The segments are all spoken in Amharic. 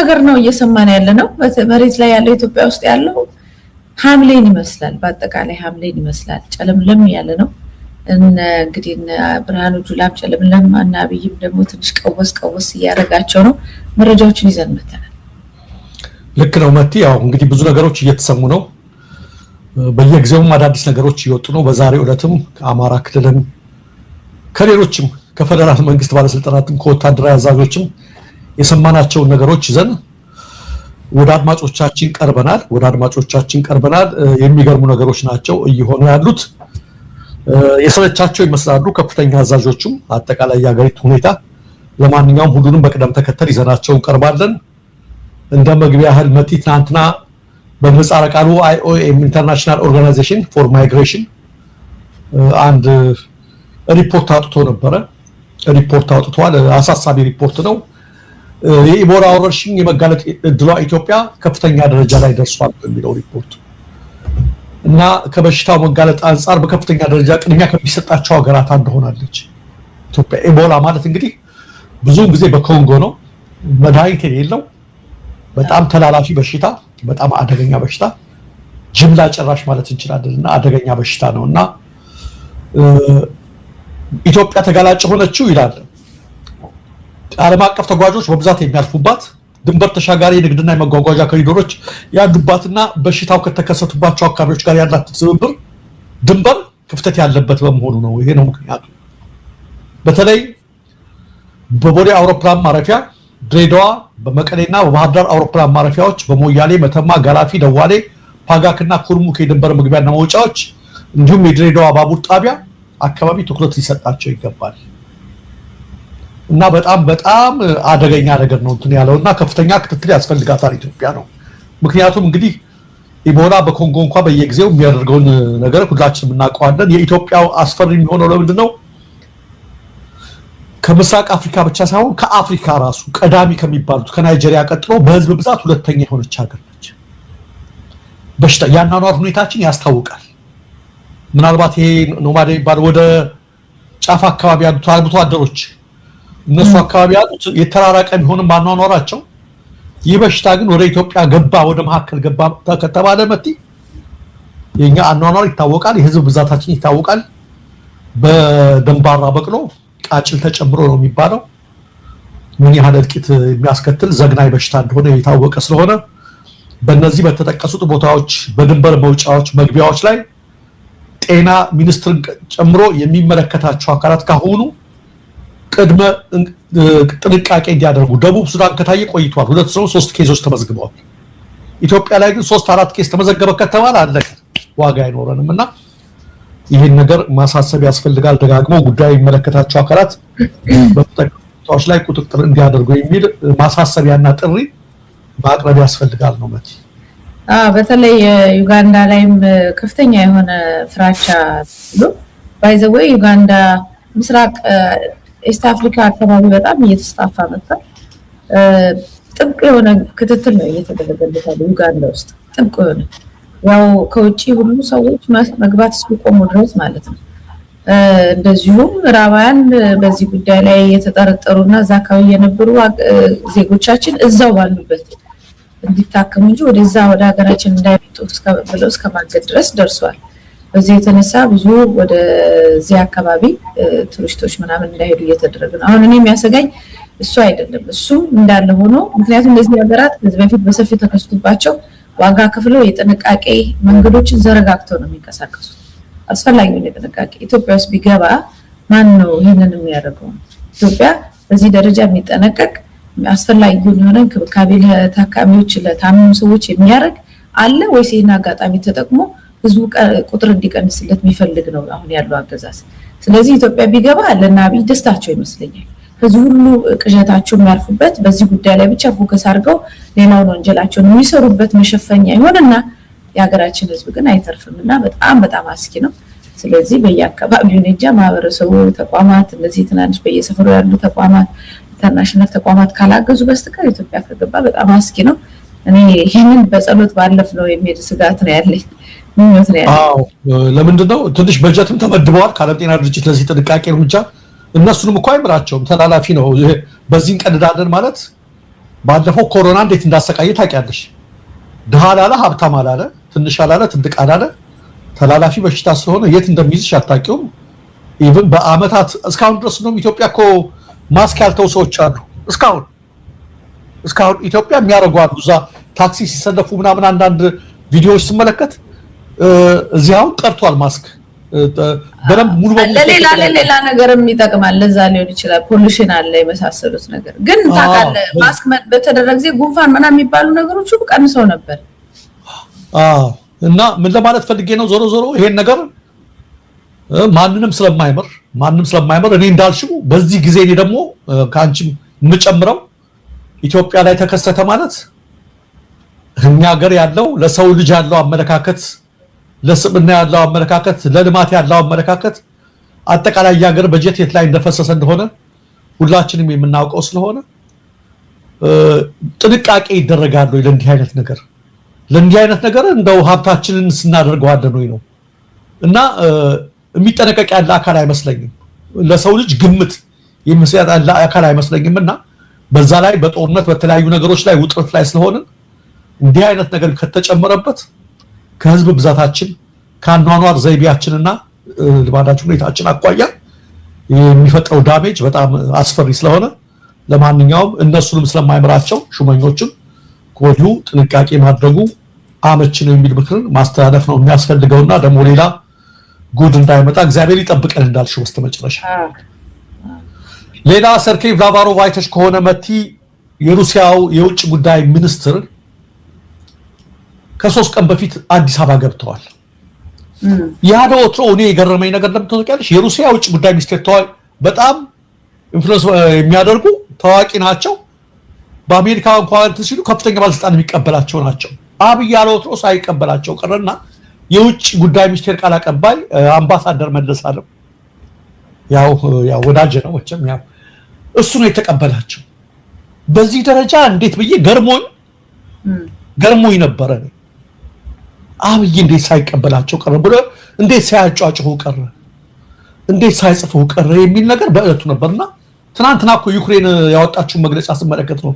ነገር ነው እየሰማን ያለነው መሬት ላይ ያለው ኢትዮጵያ ውስጥ ያለው ሐምሌን ይመስላል በአጠቃላይ ሐምሌን ይመስላል ጨለምለም ያለ ነው እንግዲህ ብርሃኑ ጁላም ጨለምለም እና አብይም ደግሞ ትንሽ ቀወስ ያረጋቸው ነው መረጃዎችን ይዘን መተናል ልክ ነው መቲ ያው እንግዲህ ብዙ ነገሮች እየተሰሙ ነው በየጊዜው አዳዲስ ነገሮች እየወጡ ነው በዛሬው ዕለትም ከአማራ ክልልም ከሌሎችም ከፌደራል መንግስት ባለስልጣናትም ከወታደራዊ አዛዦችም የሰማናቸው ነገሮች ይዘን ወደ አድማጮቻችን ቀርበናል የሚገርሙ ነገሮች ናቸው እየሆኑ ያሉት የሰለቻቸው ይመስላሉ ከፍተኛ አዛዦችም አጠቃላይ ያገሪቱ ሁኔታ ለማንኛውም ሁሉንም በቅደም ተከተል ይዘናቸው ቀርባለን እንደ መግቢያ ያህል መቲ ትናንትና በመጻረ ቃሉ IOM ኢንተርናሽናል ኦርጋናይዜሽን ፎር ማይግሬሽን አንድ ሪፖርት አውጥቷል አሳሳቢ ሪፖርት ነው የኢቦላ ወረርሽኝ የመጋለጥ እድሏ ኢትዮጵያ ከፍተኛ ደረጃ ላይ ደርሷል በሚለው ሪፖርት እና ከበሽታው መጋለጥ አንፃር በከፍተኛ ደረጃ ቅድሚያ ከሚሰጣቸው ሀገራት አንዱ ሆናለች ኢትዮጵያ ኢቦላ ማለት እንግዲህ ብዙ ጊዜ በኮንጎ ነው መድኃኒት የሌለው በጣም ተላላፊ በሽታ በጣም አደገኛ በሽታ ጅምላ ጨራሽ ማለት እንችላለንና አደገኛ በሽታ ነውና ኢትዮጵያ ተጋላጭ ሆነችው ይላል ዓለም አቀፍ ተጓዦች በብዛት የሚያልፉባት ድንበር ተሻጋሪ ንግድና የመጓጓዣ ኮሪዶሮች ያሉባትና በሽታው ከተከሰቱባቸው አካባቢዎች ጋር ያላት ትብብር ድንበር ክፍተት ያለበት በመሆኑ ነው ይሄ ነው ምክንያቱ በተለይ በቦሌ አውሮፕላን ማረፊያ ድሬዳዋ በመቀሌና በባህር ዳር አውሮፕላን ማረፊያዎች በሞያሌ መተማ ጋላፊ ደዋሌ ፓጋክና ኩርሙክ የድንበር መግቢያና መውጫዎች እንዲሁም የድሬዳዋ ባቡር ጣቢያ አካባቢ ትኩረት ሊሰጣቸው ይገባል እና በጣም አደገኛ ነገር ነው እንትን ያለውና ከፍተኛ ክትትል ያስፈልጋታል ኢትዮጵያ ነው ምክንያቱም እንግዲህ ኢቦላ በኮንጎ እንኳን በየጊዜው የሚያደርገውን ነገር ሁላችንም እናውቀዋለን የኢትዮጵያው አስፈሪ የሚሆነው ለምንድነው ከምስራቅ አፍሪካ ብቻ ሳይሆን ከአፍሪካ ራሱ ቀዳሚ ከሚባሉት ከናይጄሪያ ቀጥሎ በህዝብ ብዛት ሁለተኛ የሆነች ሀገር ነች በሽታ ያናኗር ሁኔታችን ያስታውቃል ምናልባት ይሄ ኖማድ ይባል ወደ ጫፍ አካባቢ ያሉት አርብቶ አደሮች እነሱ አካባቢ ያሉት የተራራቀ ቢሆንም ማናኗራቸው ይህ በሽታ ግን ወደ ኢትዮጵያ ገባ ወደ መሐከል ገባ ከተባለ መቲ የኛ አናኗር ይታወቃል የህዝብ ብዛታችን ይታወቃል በደንባራ በቅሎ ቃጭል ተጨምሮ ነው የሚባለው ምን ያህል እልቂት የሚያስከትል ዘግናይ በሽታ እንደሆነ የታወቀ ስለሆነ በእነዚህ በተጠቀሱት ቦታዎች በድንበር መውጫዎች መግቢያዎች ላይ ጤና ሚኒስትርን ጨምሮ የሚመለከታቸው አካላት ካሁኑ ቅድመ ጥንቃቄ እንዲያደርጉ ደቡብ ሱዳን ከታየ ቆይቷል 2-3 ኬዞች ተመዝግበዋል ኢትዮጵያ ላይ ግን 3-4 ኬስ ተመዘገበ ከተባለ አለቀ ዋጋ አይኖርንምና ይሄን ነገር ማሳሰብ ያስፈልጋል ደጋግሞ ጉዳይ የሚመለከታቸው አካላት በተጠቃሚዎች ላይ ቁጥጥር እንዲያደርጉ የሚል ማሳሰቢያና ጥሪ ማቅረብ ያስፈልጋል ነው ማለት በተለይ ዩጋንዳ ላይም ከፍተኛ የሆነ ፍራቻ ነው ባይ ዘ ዌይ ዩጋንዳ ምስራቅ ኢስት አፍሪካ አካባቢ በጣም እየተስፋፋ መጣ ጥብቅ የሆነ ክትትል ነው እየተደረገለት ያለው ዩጋንዳ ውስጥ ጥብቅ የሆነ ያው ከውጪ ሁሉ ሰዎች መግባት እስኪቆሙ ድረስ ማለት ነው እንደዚሁም ራባያን በዚህ ጉዳይ ላይ የተጠረጠሩና ዛካው የነበሩ ዜጎቻችን እዛው ባሉበት እንዲታከሙ እንጂ ወደዛ ወደ ሀገራችን እንዳይመጡ እስከ ማገድ ድረስ ደርሷል በዚህ የተነሳ ብዙ ወደ ዚህ አካባቢ ቱሪስቶች ምናምን እንዳይሄዱ እየተደረገ ነው አሁን እኔ የሚያሰጋኝ እሱ አይደለም እሱ እንዳለ ሆኖ ምክንያቱም እንደዚህ ሀገራት በዚህ በፊት በሰፊው ተከስቶባቸው ዋጋ ከፍለው የጥንቃቄ መንገዶችን ዘረጋግተው ነው የሚንቀሳቀሱት አስፈላጊው የጥንቃቄ ኢትዮጵያ ውስጥ ቢገባ ማን ነው ይሄንን የሚያደርገው ኢትዮጵያ በዚህ ደረጃ የሚጠነቀቅ አስፈላጊው የሆነ እንክብካቤ ለታካሚዎች ለታመሙ ሰዎች የሚያደርግ አለ ወይስ ይሄን አጋጣሚ ተጠቅሞ ብዙ ቁጥር እንዲቀንስለት የሚፈልግ ነው አሁን ያለው አገዛዝ ስለዚህ ኢትዮጵያ ቢገባ ለናቢ ደስታቸው ይመስለኛል ከዚህ ሁሉ ቅዠታቸው የሚያርፉበት በዚህ ጉዳይ ላይ ብቻ ፎከስ አድርገው ሌላውን ወንጀላቸውን የሚሰሩበት መሸፈኛ ይሆንና የሀገራችን ህዝብ ግን አይተርፍምና በጣም አስኪ ነው ስለዚህ በየአካባቢው ነጃ ማህበረሰቡ ተቋማት እነዚህ ትናንሽ በየሰፈሩ ያሉ ተቋማት ኢንተርናሽናል ተቋማት ካላገዙ በስተቀር ኢትዮጵያ ከገባ በጣም አስኪ ነው እኔ ይሄንን በጸሎት ባለፍ ነው የሚሄድ ስጋት ነው ያለኝ ለምንድነው ትንሽ በጀትም ተመድበዋል ከዓለም ጤና ድርጅት ለዚህ ጥንቃቄ እርምጃ እነሱንም እኮ አይምራቸውም ተላላፊ ነው በዚህን ቀድዳለን ማለት ባለፈው ኮሮና እንዴት እንዳሰቃየ ታውቂያለሽ። ድሃ አላለ ሀብታም አላለ ትንሽ አላለ ትልቅ አላለ ተላላፊ በሽታ ስለሆነ የት እንደሚይዝሽ አታውቂውም። ኢቭን በአመታት እስካሁን ድረስ ነው ኢትዮጵያ እኮ ማስክ ያልተው ሰዎች አሉ። እስካሁን ኢትዮጵያ የሚያደርጓሉ እዛ ታክሲ ሲሰለፉ ምናምን አንዳንድ ቪዲዮዎች ስመለከት እዚያው ቀርቷል ማስክ በደንብ ሙሉ በሙሉ ለሌላ ነገርም ይጠቅማል። ለዛ ሊሆን ይችላል ፖሉሽን አለ የመሳሰሉት ነገር ግን ታውቃለህ ማስክ በተደረገ ጊዜ ጉንፋን ምናምን የሚባሉ ነገሮች ሁሉ ቀንሰው ነበር። እና ምን ለማለት ፈልጌ ነው ዞሮ ይሄን ነገር ማንንም ስለማይመር እኔ እንዳልሽው በዚህ ጊዜ እኔ ደግሞ ካንቺም የምጨምረው ኢትዮጵያ ላይ ተከሰተ ማለት እኛ ሀገር ያለው ለሰው ልጅ ያለው አመለካከት ለስብና ያለው አመለካከት ለልማት ያለው አመለካከት አጠቃላይ የሀገር በጀት የት ላይ እንደፈሰሰ እንደሆነ ሁላችንም የምናውቀው ስለሆነ ጥንቃቄ ይደረጋል ወይ ለእንዲህ አይነት ነገር እንደው ሀብታችንን ስናደርገዋለን ወይ ነው እና የሚጠነቀቅ ያለ አካል አይመስለኝም። ለሰው ልጅ ግምት የሚሰጥ ያለ አካል አይመስለኝምና በዛ ላይ በጦርነት በተለያዩ ነገሮች ላይ ውጥረት ላይ ስለሆነ እንዲህ አይነት ነገር ከተጨመረበት ከህዝብ ብዛታችን ከአኗኗር ዘይቤያችንና ልማዳችን ሁኔታችን አቋያ የሚፈጥረው ዳሜጅ በጣም አስፈሪ ስለሆነ ለማንኛውም እነሱንም ስለማይመራቸው ሹመኞችም ከወዲሁ ጥንቃቄ ማድረጉ አመች ነው የሚል ምክርን ማስተላለፍ ነው የሚያስፈልገውና ደግሞ ሌላ ጉድ እንዳይመጣ እግዚአብሔር ይጠብቀን እንዳልሽ በስተመጨረሻ ሌላ ሰርጌይ ላቭሮቭ አይተሽ ከሆነ መቲ የሩሲያው የውጭ ጉዳይ ሚኒስትር ከ3 ቀን በፊት አዲስ አበባ ገብተዋል። ያለው ወትሮ እኔ የገረመኝ ነገር ለምትወቀልሽ የሩሲያ የውጭ ጉዳይ ሚኒስትር በጣም ኢንፍሉዌንስ የሚያደርጉ ታዋቂ ናቸው። በአሜሪካ እንኳን ሲሉ ከፍተኛ ባለስልጣን የሚቀበላቸው ናቸው። አብይ ያለው ወትሮ ሳይቀበላቸው ቀረና የውጭ ጉዳይ ሚኒስቴር ቃል አቀባይ አምባሳደር መለስ አለም ያው ወዳጅ ነው ወጭም ያው እሱ ነው የተቀበላቸው። በዚህ ደረጃ እንዴት ብዬ ገርሞኝ ነበር። አብይ እንዴት ሳይቀበላቸው ቀረ ብሎ እንዴት ሳያጫጭሁ ቀረ እንዴት ሳይጽፉ ቀረ የሚል ነገር በእለቱ ነበርና ትናንትና እኮ ዩክሬን ያወጣችው መግለጫ ስመለከት ነው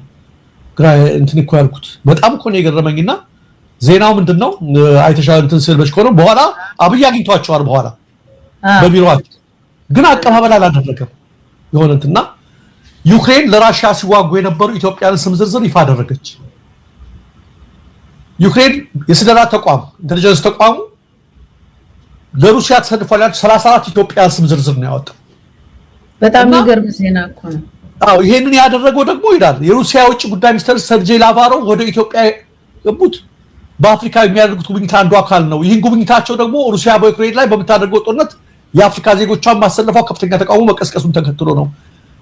ግራ እንትን እኮ ያልኩት በጣም እኮ ነው የገረመኝና ዜናው ምንድነው አይተሻል እንትን ስለበሽ ኮነ በኋላ አብይ አግኝቷቸዋል በኋላ በቢሮአቸው ግን አቀባበል አላደረገም የሆነ እንትና ዩክሬን ለራሺያ ሲዋጉ የነበሩ ኢትዮጵያን ስም ዝርዝር ይፋ አደረገች። ዩክሬን የስለላ ተቋም ኢንተለጀንስ ተቋሙ ለሩሲያ ተሰልፏል 34 ኢትዮጵያን ስም ዝርዝር ነው ያወጣው። በጣም የሚገርም ዜና እኮ ነው። ይሄንን ያደረገው ደግሞ ይላል የሩሲያ ውጭ ጉዳይ ሚኒስትር ሰርጌይ ላቭሮቭ ወደ ኢትዮጵያ ገቡት በአፍሪካ የሚያደርጉት ጉብኝት አንዱ አካል ነው። ይህን ጉብኝታቸው ደግሞ ሩሲያ በዩክሬን ላይ በምታደርገው ጦርነት የአፍሪካ ዜጎቿን ማሰለፏ ከፍተኛ ተቃውሞ መቀስቀሱን ተከትሎ ነው።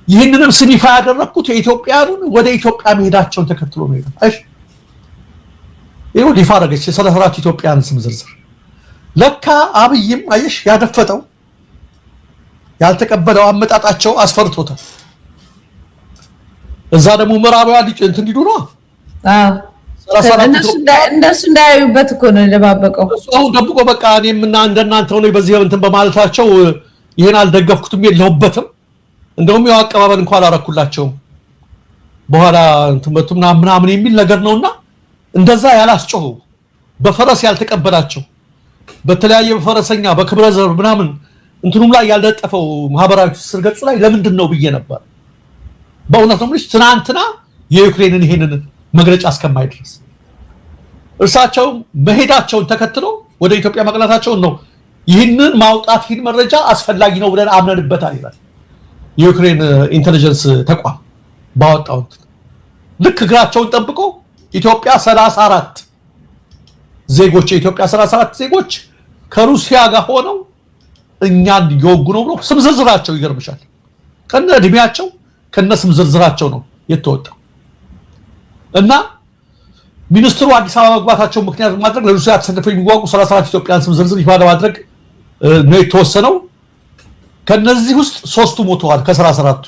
ይህንንም ስም ይፋ ያደረኩት የኢትዮጵያኑን ወደ ኢትዮጵያ መሄዳቸውን ተከትሎ ነው ይላል። እሺ ይሁን ይፋ አደረገች የ34 ኢትዮጵያን ስም ዝርዝር። ለካ አብይም አየሽ ያደፈጠው ያልተቀበለው አመጣጣቸው አስፈርቶታል። እዛ ደግሞ ምዕራባውያን እንትን ሊዱ ነው እነሱ እንዳያዩበት እኮ ነው ለባበቀው እሱ ደብቆ በቃ እኔምና እንደናንተው ነው በዚህ እንትን በማለታቸው ይሄን አልደገፍኩትም የለውበትም እንደውም ያው አቀባበል እንኳን አላረኩላቸው በኋላ እንትን ምናምን የሚል ነገር ነውና እንደዛ ያላስጨው በፈረስ ያልተቀበላቸው በተለያየ በፈረሰኛ በክብረ ዘር ምናምን እንትኑም ላይ ያልደጠፈው ማህበራዊ ትስስር ገጹ ላይ ለምንድን ነው ብዬ ነበር በእውነት ነው ልጅ ትናንትና የዩክሬንን ይሄንን መግለጫ እስከማይድረስ እርሳቸው መሄዳቸውን ተከትሎ ወደ ኢትዮጵያ መቅናታቸው ነው ይህንን ማውጣት ይህን መረጃ አስፈላጊ ነው ብለን አምነንበታል ይላል የዩክሬን ኢንተለጀንስ ተቋም ባወጣው ልክ ግራቸውን ጠብቆ ኢትዮጵያ 34 ዜጎች የኢትዮጵያ 34 ዜጎች ከሩሲያ ጋር ሆነው እኛን ይወጉ ነው ብሎ ስም ዝርዝራቸው ይገርምሻል ከነ እድሜያቸው ከነ ስም ዝርዝራቸው ነው የተወጣው እና ሚኒስትሩ አዲስ አበባ መግባታቸው ምክንያት ማድረግ ለሩሲያ ተሰልፈው የሚዋጉ 34 ኢትዮጵያን ስም ዝርዝር ይፋ ለማድረግ ነው የተወሰነው። ከነዚህ ውስጥ 3ቱ ሞተዋል ከ34ቱ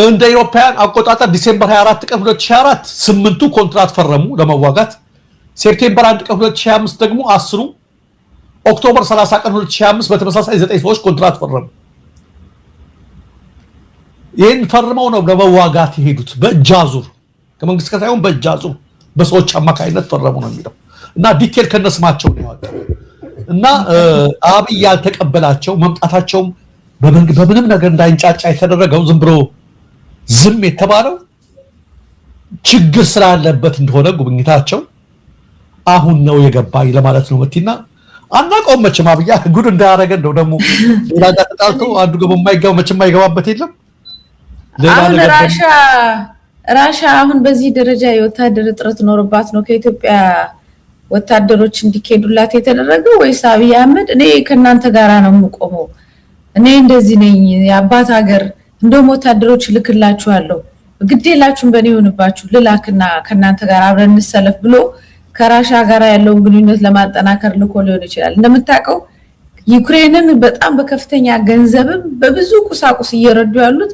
እንደ ኢሮፓያን አቆጣጠር ዲሴምበር 24 ቀን 2024 8ቱ ኮንትራት ፈረሙ ለመዋጋት ሴፕቴምበር 1 ቀን 2025 ደግሞ 10ሩ ኦክቶበር 30 ቀን 2025 በተመሳሳይ 9 ሰዎች ኮንትራት ፈረሙ። ይሄን ፈርመው ነው ለመዋጋት የሄዱት በእጃዙር ከመንግስት ጋር ሳይሆን በእጃዙር በሰዎች አማካይነት ፈረሙ ነው የሚለው እና ዲቴል ከነስማቸው ነው ያወጣው እና አብይ ያልተቀበላቸው መምጣታቸው በምንም ነገር እንዳይንጫጫ የተደረገው ዝም የተባለው ችግር ስላለበት እንደሆነ ጉብኝታቸው አሁን ነው የገባኝ ለማለት ነው መቲና አናቀው መቼም አብይ ጉድ እንዳያረገ ነው ደግሞ ሌላ ጋር ተጣልቶ አንዱ ገብ የማይገባው መቼም አይገባበት የለም አሁን ራሻ አሁን በዚህ ደረጃ የወታደር ጥረት ኖርባት ነው ከኢትዮጵያ ወታደሮች እንዲኬዱላት የተደረገው ወይስ አብይ አህመድ እኔ ከናንተ ጋራ ነው የምቆመው እኔ እንደዚህ ነኝ የአባት ሀገር እንደም ወታደሮች ልክላችኋለሁ ግዴላችሁን በኔ ሆነባችሁ ልላክና ከናንተ ጋር አብረን እንሰለፍ ብሎ ከራሻ ጋራ ያለውን ግንኙነት ለማጠናከር ልኮ ሊሆን ይችላል እንደምታውቀው ዩክሬንን በጣም በከፍተኛ ገንዘብም በብዙ ቁሳቁስ እየረዱ ያሉት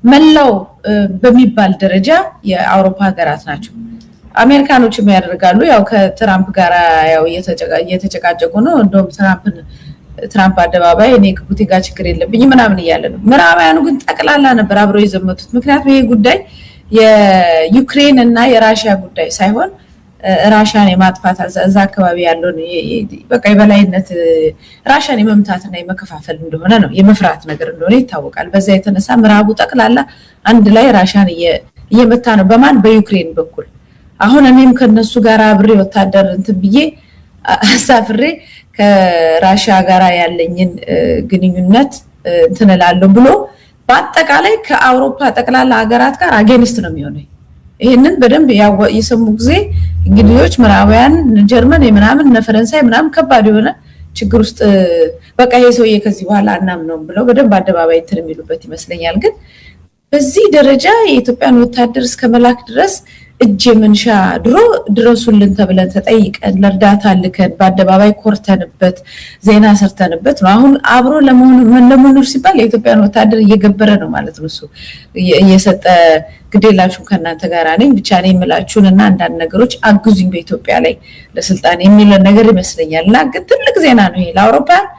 መላው በሚባል ደረጃ የአውሮፓ ሀገራት ናቸው አሜሪካኖችም ያደርጋሉ ያው ከትራምፕ ጋራ ያው እየተጨቃጨቁ ነው እንደውም ትራምፕ አደባባይ እኔ ከፑቲ ጋር ችግር የለብኝ ምናምን ይያለ ነው ምዕራባውያኑ ግን ጠቅላላ ነበር አብረው የዘመቱት ምክንያቱም ይሄ ጉዳይ የዩክሬን እና የራሺያ ጉዳይ ሳይሆን ራሻን የማጥፋት አዛ አካባቢ ያለው በቃ የበላይነት ራሻን የመምታትና የመከፋፈል እንደሆነ ነው የመፍራት ነገር እንደሆነ ይታወቃል በዛ የተነሳ ምዕራቡ ጠቅላላ አንድ ላይ ራሻን እየመታ ነው በማን በዩክሬን በኩል አሁን እኔም ከነሱ ጋር አብሬ ወታደር እንትን ብዬ አሳፍሬ ከራሻ ጋራ ያለኝን ግንኙነት እንትነላለው ብሎ በአጠቃላይ ከአውሮፓ ጠቅላላ ሀገራት ጋር አጌንስት ነው የሚሆነው ይሄንን በደንብ የሰሙ ጊዜ እንግዲዮች ምዕራባውያን ጀርመን የምናምን እና ፈረንሳይ ምናምን ከባድ የሆነ ችግር ውስጥ በቃ ይሄ ሰውዬ ከዚህ በኋላ አናምነው ብለው በደንብ አደባባይ እንትን የሚሉበት ይመስለኛል ግን በዚህ ደረጃ የኢትዮጵያን ወታደር እስከ መላክ ድረስ እጅ መንሻ ድረሱልን ተብለን ተጠይቀን ለርዳታ ልከን በአደባባይ ኮርተንበት ዜና ሰርተንበት ነው አሁን አብሮ ለመሆኑ ሲባል የኢትዮጵያን ወታደር እየገበረ ነው ማለት ነው እሱ እየሰጠ ግዴላችሁ ከናንተ ጋር ነኝ ብቻ ነኝ የምላችሁንና አንዳንድ ነገሮች አግዙኝ በኢትዮጵያ ላይ ለስልጣን የሚለው ነገር ይመስለኛልና ግን ትልቅ ዜና ነው ይሄ ለአውሮፓውያን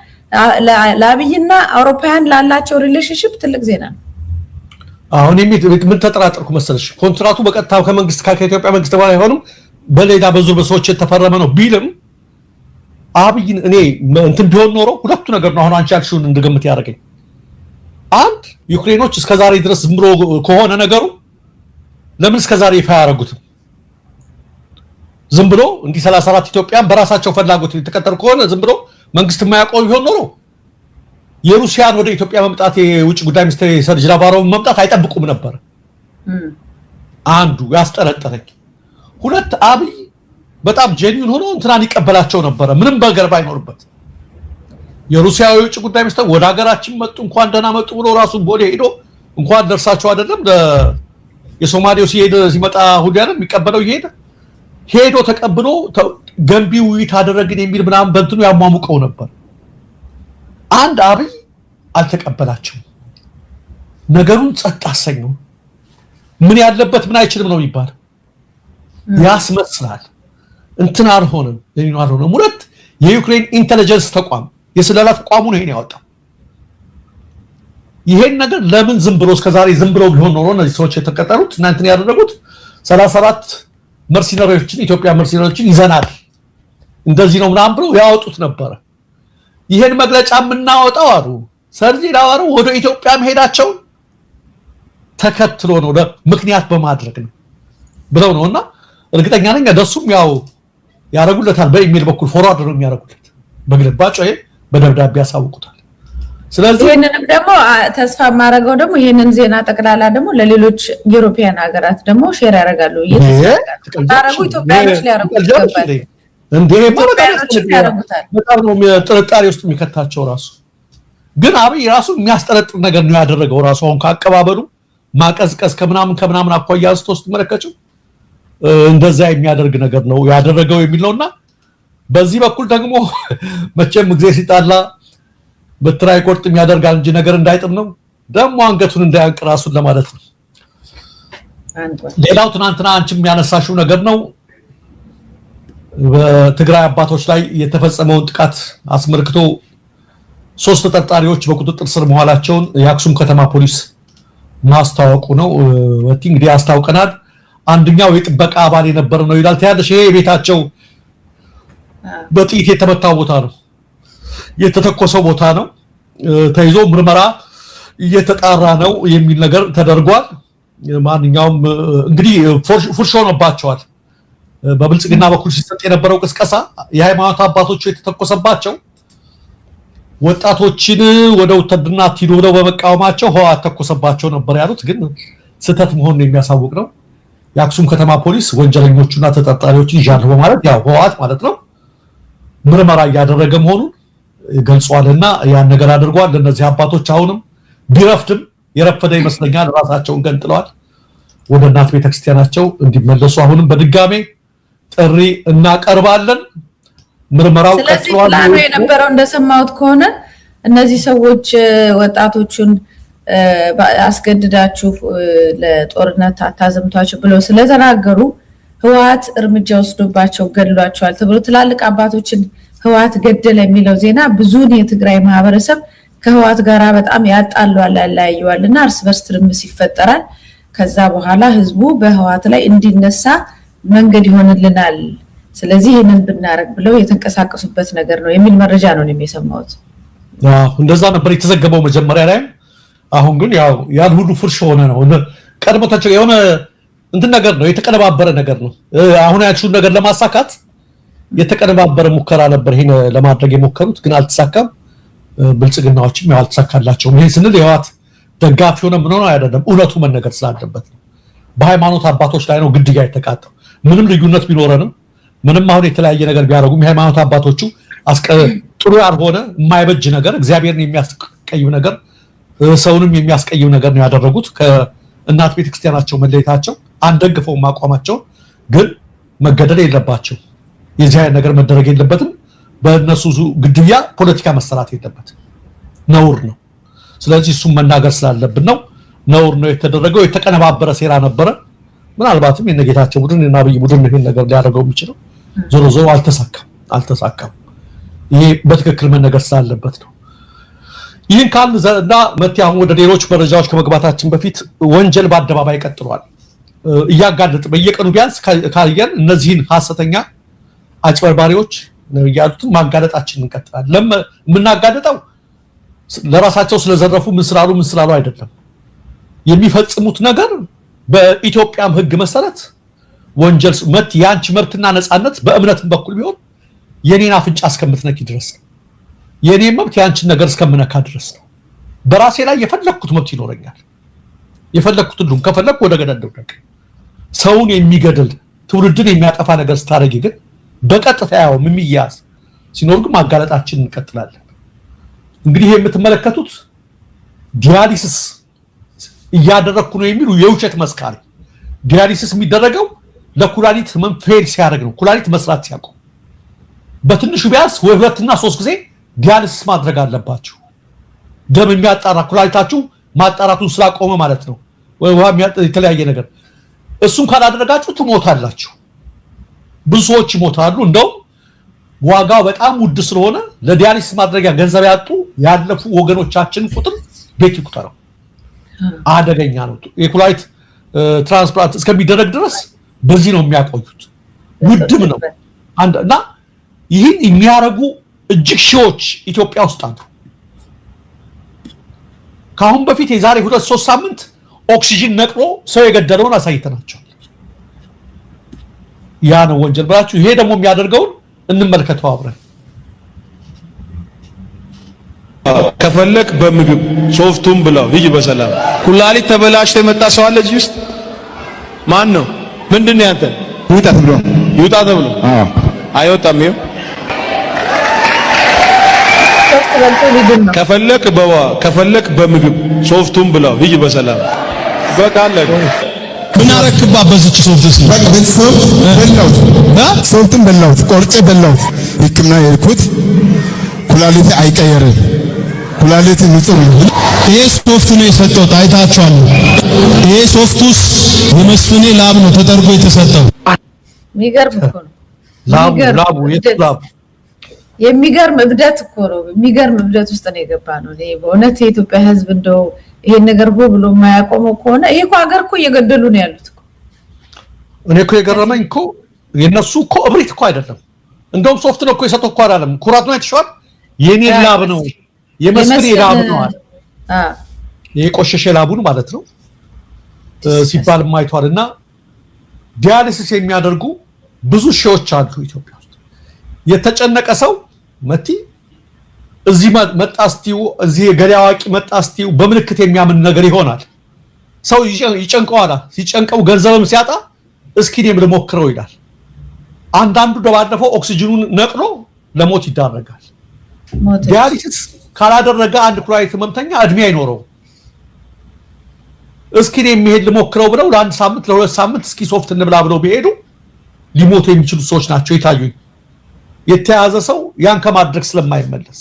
ለአብይና አውሮፓውያን ላላቸው ሪሌሽንሺፕ ትልቅ ዜና ነው አሁን ምን ተጠራጠርኩ መሰለሽ ኮንትራቱ በቀጥታ ከመንግስት ከኢትዮጵያ መንግስት ጋር አይሆንም በሌላ በሰዎች የተፈረመ ነው ቢልም አብይን እኔ እንትን ቢሆን ኖሮ ሁለቱ ነገር ነው አሁን አንቺ ያልሽውን እንደገምት ያደርገኝ አንድ ዩክሬኖች እስከዛሬ ድረስ ዝም ብሎ ከሆነ ነገሩ ለምን እስከዛሬ ይፋ ያደርጉትም ዝም ብሎ እንዲ 34 ኢትዮጵያን በራሳቸው ፍላጎት የተቀጠሩ ከሆነ ዝም ብሎ መንግስት የማያውቀው ቢሆን ኖሮ የሩሲያን ወደ ኢትዮጵያ መምጣት የውጭ ጉዳይ ሚኒስትር ሰርጅ ላቫሮቭ መምጣት አይጠብቁም ነበር አንዱ ያስጠረጠረኝ ሁለት አብይ በጣም ጄኒን ሆኖ እንትናን ይቀበላቸው ነበር ምንም በገር ባይኖርበት የሩሲያ የውጭ ጉዳይ ሚኒስትር ወደ ሀገራችን መጡ እንኳን ደህና መጡ ብሎ ራሱን ቦሌ ሄዶ እንኳን ደርሳቸው አይደለም የሶማሌው ሲመጣ ሁዲያንም የሚቀበለው ሄዶ ተቀብሎ ገንቢ ውይይት አደረግን የሚል ምናምን በእንትኑ ያሟሙቀው ነበር አንድ አብይ አልተቀበላቸው ነገሩን ጸጥ አሰኘው ምን ያለበት ምን አይችልም ነው የሚባል ያስመስላል እንትን አልሆነም ሁለት የዩክሬን ኢንተለጀንስ ተቋም የስለላ ተቋሙ ነው ይሄን ያወጣው ይሄን ነገር ለምን ዝም ብሎ እስከዛሬ ዝም ብሎ ቢሆን ኖሮ እነዚህ ሰዎች የተቀጠሩት እና እንትን ያደረጉት 34 መርሲነሪዎችን ኢትዮጵያ መርሲነሪዎችን ይዘናል እንደዚህ ነው ምናምን ብሎ ያወጡት ነበር ይሄን መግለጫ ምናወጣው አሉ ሰርጂ ላዋሩ ወደ ኢትዮጵያ መሄዳቸው ተከትሎ ነው ምክንያት በማድረግ ነው ብለው ነውና እርግጠኛ ነኝ ደሱም ያው ያረጉለታል በኢሜል በኩል ፎርዋርድ ነው የሚያረጉለት በግልባጭ ወይ በደብዳቤ ያሳውቁታል ስለዚህ ይሄንንም ደግሞ ተስፋ ማረጋው ደግሞ ይሄንን ዜና ጠቅላላ ደግሞ ለሌሎች ዩሮፒያን ሀገራት ደግሞ ሼር ያደርጋሉ እየተሳቀቁ ኢትዮጵያኖች ሊያረጉ ይገባል እንዴ በጣም ነው ጥርጣሬ ውስጥ የሚከታቸው ራሱ ግን አብይ ራሱ የሚያስጠረጥር ነገር ነው ያደረገው ራሱ አሁን ካቀባበሉ ማቀዝቀዝ ከምናምን አኳያ ውስጥ መለከቸው እንደዛ የሚያደርግ ነገር ነው ያደረገው የሚለውና በዚህ በኩል ደግሞ መቼም ጊዜ ሲጣላ በትራይ ቆርጥ የሚያደርጋል እንጂ ነገር እንዳይጥም ነው ደግሞ አንገቱን እንዳያንቅ ራሱን ለማለት ነው ሌላው ትናንትና አንቺም ያነሳሽው ነገር ነው በትግራይ አባቶች ላይ የተፈጸመውን ጥቃት አስመልክቶ 3 ተጠርጣሪዎች በቁጥጥር ስር መዋላቸውን የአክሱም ከተማ ፖሊስ ማስታወቁ ነው። ወቲ እንግዲህ ያስታውቀናል። አንደኛው የጥበቃ አባል የነበረ ነው ይላል። ታያለሽ ይሄ ቤታቸው በጥይት የተመታው ቦታ ነው፣ የተተኮሰው ቦታ ነው። ተይዞ ምርመራ እየተጣራ ነው የሚል ነገር ተደርጓል። ማንኛውም እንግዲህ ፉርሾ ነባቸዋል። በብልጽግና በኩል ሲሰጥ የነበረው ቅስቀሳ የሃይማኖት አባቶቹ የተተኮሰባቸው ወጣቶችን ወደ ውትድርና ትሄዱ ብለው በመቃወማቸው ህወሓት ተኮሰባቸው ነበር ያሉት፣ ግን ስህተት መሆኑን የሚያሳውቅ ነው። የአክሱም ከተማ ፖሊስ ወንጀለኞቹና ተጠርጣሪዎችን ይዣለሁ በማለት ያው ህወሓት ማለት ነው ምርመራ እያደረገ መሆኑን ገልጿልና ያን ነገር አድርጓል። ለነዚህ አባቶች አሁንም ቢረፍድም የረፈደ ይመስለኛል ራሳቸውን ገንጥለዋል። ወደ እናት ቤተክርስቲያናቸው እንዲመለሱ አሁንም በድጋሜ ጥሪ እናቀርባለን። ምርመራው ቀጥሏል። ስለዚህ ፕላኑ የነበረው እንደሰማሁት ከሆነ እነዚህ ሰዎች ወጣቶቹን አስገድዳችሁ ለጦርነት አታዘምቷቸው ብለው ስለተናገሩ ህወሓት እርምጃ ወስዶባቸው ገድሏቸዋል ተብሎ ትላልቅ አባቶችን ህወሓት ገደለ የሚለው ዜና ብዙውን የትግራይ ማህበረሰብ ከህወሓት ጋር በጣም ያጣሏል፣ ያለያዩዋልና እርስ በርስ ትርምስ ይፈጠራል። ከዛ በኋላ ህዝቡ በህወሓት ላይ እንዲነሳ መንገድ ይሆንልናል፣ ስለዚህ ይሄንን ብናረግ ብለው የተንቀሳቀሱበት ነገር ነው የሚል መረጃ ነው የሚሰማውት። እንደዛ ነበር የተዘገበው መጀመሪያ ላይ። አሁን ግን ያው ያን ሁሉ ፍርሽ ሆነ ነው። ቀድሞታቸው የሆነ እንትን ነገር ነው፣ የተቀነባበረ ነገር ነው። አሁን ያልሽውን ነገር ለማሳካት የተቀነባበረ ሙከራ ነበር ይሄን ለማድረግ የሞከሩት፣ ግን አልተሳካም። ብልጽግናዎችም ያው አልተሳካላቸውም። ይሄን ስንል የህወሓት ደጋፊ ሆነ ምን ሆነ አይደለም፣ እውነቱ መነገር ስላለበት ነው። በሃይማኖት አባቶች ላይ ነው ግድያ የተቃጠው። ምንም ልዩነት ቢኖረንም ምንም አሁን የተለያየ ነገር ቢያደርጉም የሃይማኖት አባቶቹ ጥሩ ያልሆነ የማይበጅ ነገር፣ እግዚአብሔርን የሚያስቀይም ነገር፣ ሰውንም የሚያስቀይም ነገር ነው ያደረጉት። ከእናት ቤተክርስቲያናቸው መለየታቸው አንደግፈው ማቋማቸው ግን መገደል የለባቸው። የዚህ አይነት ነገር መደረግ የለበትም። በእነሱ ግድያ ፖለቲካ መሰራት የለበትም፣ ነውር ነው። ስለዚህ እሱም መናገር ስላለብን ነው። ነውር ነው የተደረገው፣ የተቀነባበረ ሴራ ነበረ። ምናልባትም የነጌታቸው ቡድን እና አብይ ቡድን ይሄን ነገር ሊያደርገው የሚችለው ዞሮ ዞሮ አልተሳካም። ይሄ በትክክል መነገር ስላለበት ነው። ይህን ካልንና መቴ አሁን ወደ ሌሎች መረጃዎች ከመግባታችን በፊት ወንጀል በአደባባይ ቀጥሏል። እያጋለጥ በየቀኑ ቢያንስ ካየን እነዚህን ሐሰተኛ አጭበርባሪዎች ነው ያሉትን ማጋለጣችን እንቀጥላለን። የምናጋለጠው ለራሳቸው ስለዘረፉ ምን ስላሉ አይደለም። የሚፈጽሙት ነገር በኢትዮጵያም ህግ መሰረት ወንጀል መት ያንቺ መብትና ነፃነት በእምነትም በኩል ቢሆን የኔን አፍንጫ እስከምትነኪ ድረስ ነው። የኔ መብት ያንቺን ነገር እስከምነካ ድረስ ነው። በራሴ ላይ የፈለኩት መብት ይኖረኛል። የፈለኩት ሁሉ ከፈለኩ ወደ ገደል ደውደቅ። ሰውን የሚገድል ትውልድን የሚያጠፋ ነገር ስታረጊ ግን በቀጥታ ያው የሚያዝ ሲኖር ግን ማጋለጣችን እንቀጥላለን። እንግዲህ የምትመለከቱት ዲያሊሲስ እያደረኩ ነው የሚሉ የውሸት መስካሪ። ዲያሊሲስ የሚደረገው ለኩላሊት ህመም ፌል ሲያደርግ ነው፣ ኩላሊት መስራት ሲያቆም። በትንሹ ቢያንስ 2 እና 3 ጊዜ ዲያሊሲስ ማድረግ አለባችሁ። ደም የሚያጣራ ኩላሊታችሁ ማጣራቱን ስላቆመ ማለት ነው፣ ወይ ውሃ የተለያየ ነገር። እሱን ካላደረጋችሁ ትሞታላችሁ። ብዙ ሰዎች ይሞታሉ። እንደው ዋጋው በጣም ውድ ስለሆነ ለዲያሊሲስ ማድረጊያ ገንዘብ ያጡ ያለፉ ወገኖቻችን ቁጥር ቤት ይቁጠረው። አደገኛ ነው። የኩላሊት ትራንስፕላንት እስከሚደረግ ድረስ በዚህ ነው የሚያቆዩት። ውድም ነው እና ይህን የሚያረጉ እጅግ ሺዎች ኢትዮጵያ ውስጥ አሉ። ካሁን በፊት የዛሬ 2-3 ሳምንት ኦክሲጅን ነቅሎ ሰው የገደለውን አሳይተናቸዋል። ያ ነው ወንጀል ብላችሁ። ይሄ ደግሞ የሚያደርገውን እንመልከተው አብረን። ከፈለክ በምግብ ሶፍቱም ብለው ሂጅ በሰላም። ኩላሊት ተበላሽቶ የመጣ ሰው አለ እዚህ ውስጥ? ማን ነው? ምንድን ነው ያንተ? ይውጣ ተብሎ አይወጣም። ይኸው ከፈለክ በምግብ ሶፍቱም ብለው ሂጅ በሰላም። በቃ አለ። ምን አረክባት በዚች ሶፍትስ? ሶፍትን በላሁት፣ ቆርጬ በላሁት። ሕክምና የሄድኩት ኩላሊት አይቀየርም። ኩላሊት ንጹህ ነው። ይሄ ሶፍት ነው የሰጠው፣ ታይታችኋል። ይሄ ሶፍቱስ የመስፍኔ ላብ ነው ተጠርጎ የተሰጠው። የሚገርም እኮ ነው። ላቡ የትላቡ የሚገርም እብደት እኮ ነው። የሚገርም እብደት ውስጥ ነው የገባ ነው። እኔ በእውነት የኢትዮጵያ ሕዝብ እንደው ይሄን ነገር ብሎ ማያቆመው ከሆነ ይሄ እኮ ሀገር እኮ እየገደሉ ነው ያሉት እኮ እኔ እኮ የገረመኝ እኮ የነሱ እኮ እብሪት እኮ አይደለም እንደውም ሶፍት ነው እኮ የሰጠው እኮ አይደለም ኩራት ነው የተሻለ የኔ ላብ ነው የመስፍን ላብ ነው የቆሸሸ ላቡን ማለት ነው ሲባል ማይቷልና ዲያሊሲስ የሚያደርጉ ብዙ ሺዎች አሉ ኢትዮጵያ ውስጥ የተጨነቀ ሰው መቲ እዚህ መጣስቲው እዚህ ገሊያዋቂ መጣስቲው በምልክት የሚያምን ነገር ይሆናል ሰው ይጨንቀዋል ሲጨንቀው ገንዘብም ሲያጣ እስኪ እኔም ልሞክረው ይላል አንዳንዱ ደባደፈው ኦክሲጅኑን ነቅሎ ለሞት ይዳረጋል ዲያሊሲስ ካላደረገ አንድ ኩላሊት ህመምተኛ እድሜ አይኖረው እስኪ እኔም መሄድ ልሞክረው ብለው ለአንድ ሳምንት ለሁለት ሳምንት እስኪ ሶፍት እንብላ ብለው ቢሄዱ ሊሞቱ የሚችሉ ሰዎች ናቸው የታዩኝ የተያዘ ሰው ያን ከማድረግ ስለማይመለስ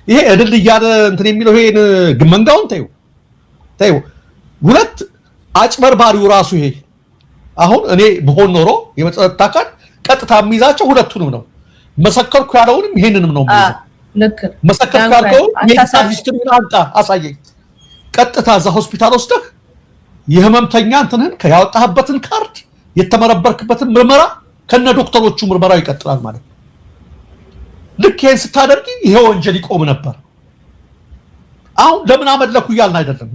ይሄ እድል ይያለ እንትን የሚለው ይሄን ግመንጋውን ታዩ ሁለት አጭበርባሪው ራሱ ይሄ አሁን እኔ በሆን ኖሮ የመጸዳት አካል ቀጥታ የሚይዛቸው ሁለቱንም ነው መሰከርኩ ያለውንም ይሄንንም ነው ማለት ልክ መሰከርኩ ያልከው ሜዲካል ሂስትሪውን አንጣ አሳየኝ ቀጥታ እዛ ሆስፒታል ወስደህ የህመምተኛ እንትንን ያወጣህበትን ካርድ የተመረበርክበትን ምርመራ ከነ ዶክተሮቹ ምርመራው ይቀጥላል ማለት ነው ልክ ይሄን ስታደርጊ ይሄ ወንጀል ይቆም ነበር አሁን ለምን አመለኩ ይያልን አይደለም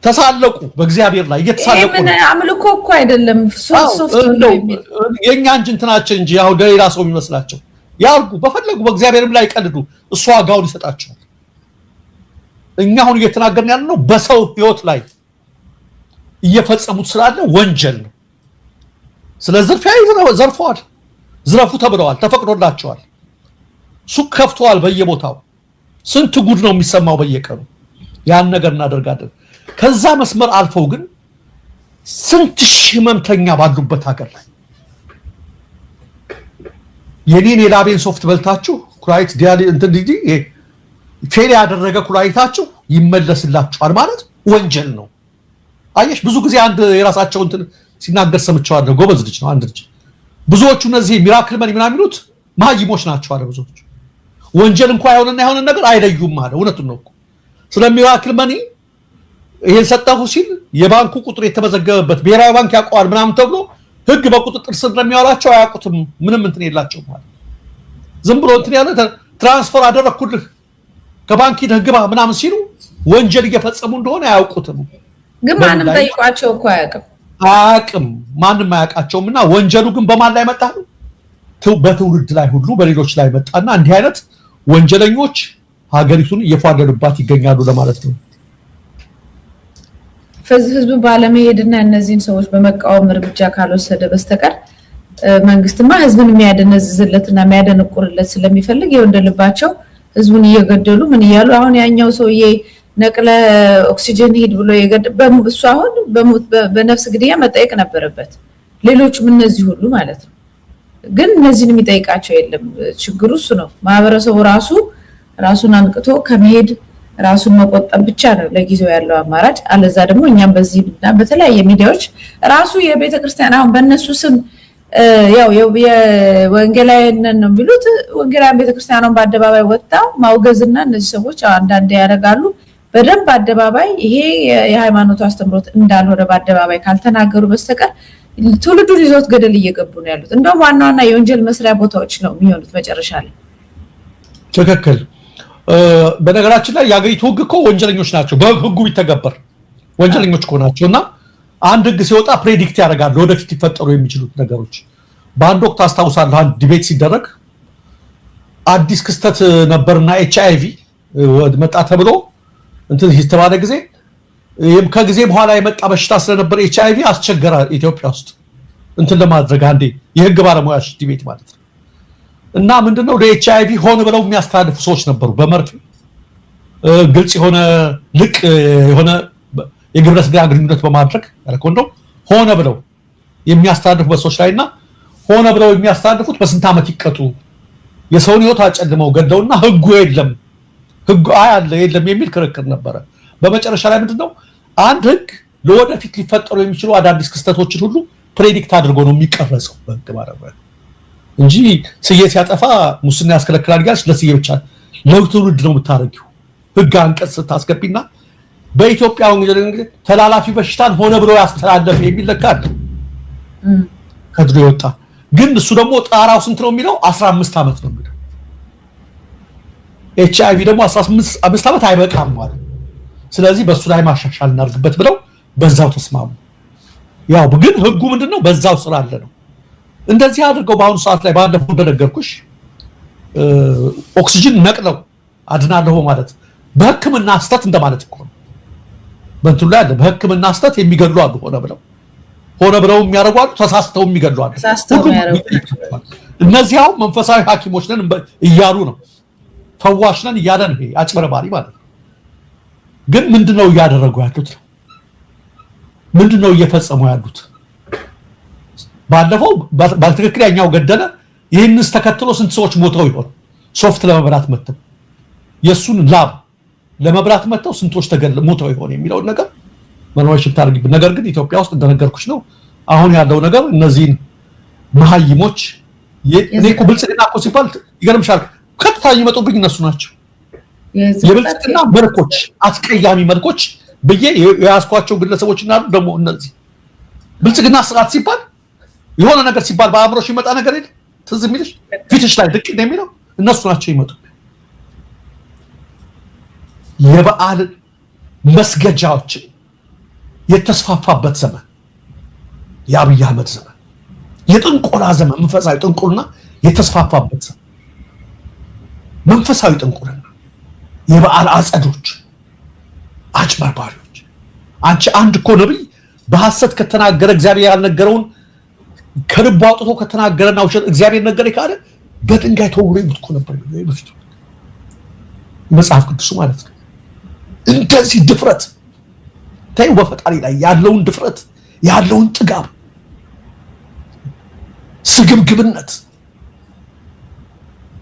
ተሳለቁ በእግዚአብሔር ላይ እየተሳለቁ ምን አምልኮ እኮ አይደለም ሶፍት ነው የሚል የኛ እንጅንትናችን እንጂ ያው ደሬራ ሰው የሚመስላቸው ያርጉ በፈለጉ በእግዚአብሔርም ላይ ቀልዱ እሱ ዋጋውን ይሰጣቸዋል እኛ አሁን እየተናገርን ያለነው በሰው ህይወት ላይ እየፈጸሙት ስላለ ወንጀል ነው ስለዚህ ዘርፈዋል ዝረፉ ተብለዋል ተፈቅዶላቸዋል ሱቅ ከፍተዋል በየቦታው ስንት ጉድ ነው የሚሰማው በየቀኑ ያን ነገር እናደርጋለን ከዛ መስመር አልፈው ግን ስንት ሺህ ህመምተኛ ባሉበት ሀገር ላይ የኔን የላቤን ሶፍት በልታችሁ ኩላሊት ዲያሊሲስ እንትን ዲዲ ፌል ያደረገ ኩላሊታችሁ ይመለስላችኋል ማለት ወንጀል ነው አየሽ ብዙ ጊዜ አንድ የራሳቸው እንትን ሲናገር ሰምቻለሁ ጎበዝ ልጅ ነው አንድ ልጅ ብዙዎቹ እነዚህ ሚራክል መኒ ምናምን ይሉት ማይሞች ናቸው አለ ብዙዎቹ ወንጀል እንኳን አይሆንና ነገር አይለዩም ማለት እውነቱን ነው ስለ ሚራክል መኒ ይሄን ሰጣሁ ሲል የባንኩ ቁጥር የተመዘገበበት ብሔራዊ ባንክ ያቋል ምናምን ተብሎ ህግ በቁጥጥር ስር እንደሚያወራቸው አያውቁትም ምንም እንትን የላቸውም ማለት ዝም ብሎ እንትን ያለ ትራንስፈር አደረኩልህ ከባንክ ይደግባ ምናምን ሲሉ ወንጀል እየፈጸሙ እንደሆነ አያውቁትም ግን ማንም ጠይቋቸው እኮ አያውቅም ማንም አያውቃቸውምና ወንጀሉ ግን በማን ላይ መጣ በትውልድ ላይ ሁሉ በሌሎች ላይ መጣና እንዲህ አይነት ወንጀለኞች ሀገሪቱን እየፏደሉባት ይገኛሉ ለማለት ነው ህዝቡ ባለመሄድና እነዚህን ሰዎች በመቃወም እርምጃ ካልወሰደ በስተቀር መንግስትማ ህዝብን የሚያደነዝዝለትና የሚያደንቁርለት ስለሚፈልግ ይወንደልባቸው ህዝቡን እየገደሉ ምን ይያሉ አሁን ያኛው ሰውዬ ነቅለ ኦክሲጅን ሂድ ብሎ እሱ አሁን በነፍስ ግድያ መጠየቅ ነበረበት ሌሎችም እነዚህ ሁሉ ማለት ነው ግን እነዚህን የሚጠይቃቸው የለም ችግሩ እሱ ነው ማህበረሰቡ ራሱን አንቅቶ ከመሄድ ራሱን መቆጠብ ብቻ ነው ለጊዜው ያለው አማራጭ አለዛ ደግሞ እኛም በዚህና በተለያየ ሚዲያዎች ራሱ የቤተክርስቲያን አሁን በእነሱ ስም ያው የወንጌላውያን ነው የሚሉት ወንጌላውያን ቤተክርስቲያኑን በአደባባይ ወጣው ማውገዝና እነዚህ ሰዎች አንዳንዴ ያደርጋሉ በደንብ አደባባይ ይሄ የሃይማኖቱ አስተምሮት እንዳልሆነ በአደባባይ ካልተናገሩ በስተቀር ትውልዱን ይዞት ገደል እየገቡ ነው ያሉት እንደውም ዋናውና የወንጀል መስሪያ ቦታዎች ነው የሚሆኑት መጨረሻ ላይ ትክክል በነገራችን ላይ ያገሪቱ ህግ እኮ ወንጀለኞች ናቸው በህጉ ቢተገበር ወንጀለኞች እኮ ናቸውና አንድ ህግ ሲወጣ ፕሬዲክት ያደርጋል ወደፊት ይፈጠሩ የሚችሉት ነገሮች በአንድ ወቅት አስታውሳለሁ አንድ ዲቤት ሲደረግ አዲስ ክስተት ነበርና ኤችአይቪ መጣ ተብሎ እንትን ይስተባለ ጊዜ ይሄም ከጊዜ በኋላ የመጣ በሽታ ስለነበር ኤችአይቪ አስቸገረ ኢትዮጵያ ውስጥ እንትን ለማድረግ አንዴ የህግ ባለሙያዎች ዲቤት ማለት ነው እና ምንድነው ለኤችአይቪ ሆነ ብለው የሚያስተላልፉ ሰዎች ነበሩ በመርፌ ግልጽ የሆነ ልቅ የሆነ የግብረ ስጋ ግንኙነት በማድረግ ያለኮንዶም ሆነ ብለው የሚያስተላልፉ በሰዎች ላይና ሆነ ብለው የሚያስተላልፉት በስንት ዓመት ይቀጡ የሰውን ህይወት አጨልመው ገደውና ህጉ አለ የለም የሚል ክርክር ነበረ በመጨረሻ ላይ ምንድነው አንድ ህግ ለወደፊት ሊፈጠሩ የሚችሉ አዳዲስ ክስተቶችን ሁሉ ፕሬዲክት አድርጎ ነው የሚቀርጸው በህግ ማለት እንጂ ስየ ሲያጠፋ ሙስና ያስከለክላል ጋር ለስየ ብቻ ለትውልድ ነው የምታረጊው ህግ አንቀጽ ስታስገቢና በኢትዮጵያ ወንጀል እንግዲህ ተላላፊ በሽታን ሆነ ብሎ ያስተላለፈ የሚለካል ከድሮ ይወጣ ግን እሱ ደግሞ ጣራው ስንት ነው የሚለው 15 አመት ነው የሚለው ኤችአይቪ ደግሞ 15 አመት አይበቃም ማለት ስለዚህ በሱ ላይ ማሻሻል እናርግበት ብለው በዛው ተስማሙ ያው ግን ህጉ ምንድነው በዛው ስራ አለ ነው እንደዚህ አድርገው በአሁኑ ሰዓት ላይ ባለፈው እንደነገርኩሽ ኦክሲጅን ነቅለው አድናለሁ ማለት በህክምና ስተት እንደማለት እኮ ነው በእንቱ ላይ አለ በህክምና ስተት የሚገድሉ አሉ ሆነ ብለው የሚያደርጉ አሉ ተሳስተው የሚገድሉ አሉ እነዚያው መንፈሳዊ ሐኪሞች ነን እያሉ ነው ፈዋሽ ነን እያለን ይሄ አጭበርባሪ ማለት ነው ግን ምንድነው ያደረጉ ያሉት ምንድነው እየፈጸሙ ያሉት ባለፈው ባልትክክለኛው ገደለ ይሄንስ ተከትሎ ስንት ሰዎች ሞተው ይሆን ሶፍት ለመብራት መተው የሱን ላብ ለመብራት መተው ስንቶች ሞተው ይሆን የሚለው ነገር ማንዋሽም ታርጊብ ነገር ግን ኢትዮጵያ ውስጥ እንደነገርኩሽ ነው አሁን ያለው ነገር እነዚህን መሐይሞች የኔኮ ብልጽግና እኮ ሲባል ይገርምሻል ከተታ ይመጡብኝ እነሱ ናቸው የብልጽግና መልኮች አስቀያሚ መልኮች በየያስኳቸው ግለሰቦችና ደግሞ እነዚህ ብልጽግና ስርዓት ሲባል የሆነ ነገር ሲባል በአእምሮሽ ይመጣ ነገር አይደል ትዝ የሚልሽ ፊትሽ ላይ ድቅ እንደሚለው እነሱ ናቸው ይመጡ የበዓል መስገጃዎች የተስፋፋበት ዘመን የአብይ አህመድ ዘመን የጥንቆላ ዘመን መንፈሳዊ ጥንቆልና የተስፋፋበት ዘመን መንፈሳዊ ጥንቆልና የበዓል አጸዶች አጭበርባሪዎች አንቺ አንድ እኮ ነብይ በሐሰት ከተናገረ እግዚአብሔር ያልነገረውን ከልብ አውጥቶ ከተናገረና ውሸት እግዚአብሔር ነገረ ካለ በድንጋይ ተወግሮ ይብትኮ ነበር በፊቱ መጽሐፍ ቅዱስ ማለት ነው እንደዚህ ድፍረት ታዩ በፈጣሪ ላይ ያለውን ድፍረት ያለውን ጥጋብ ስግብግብነት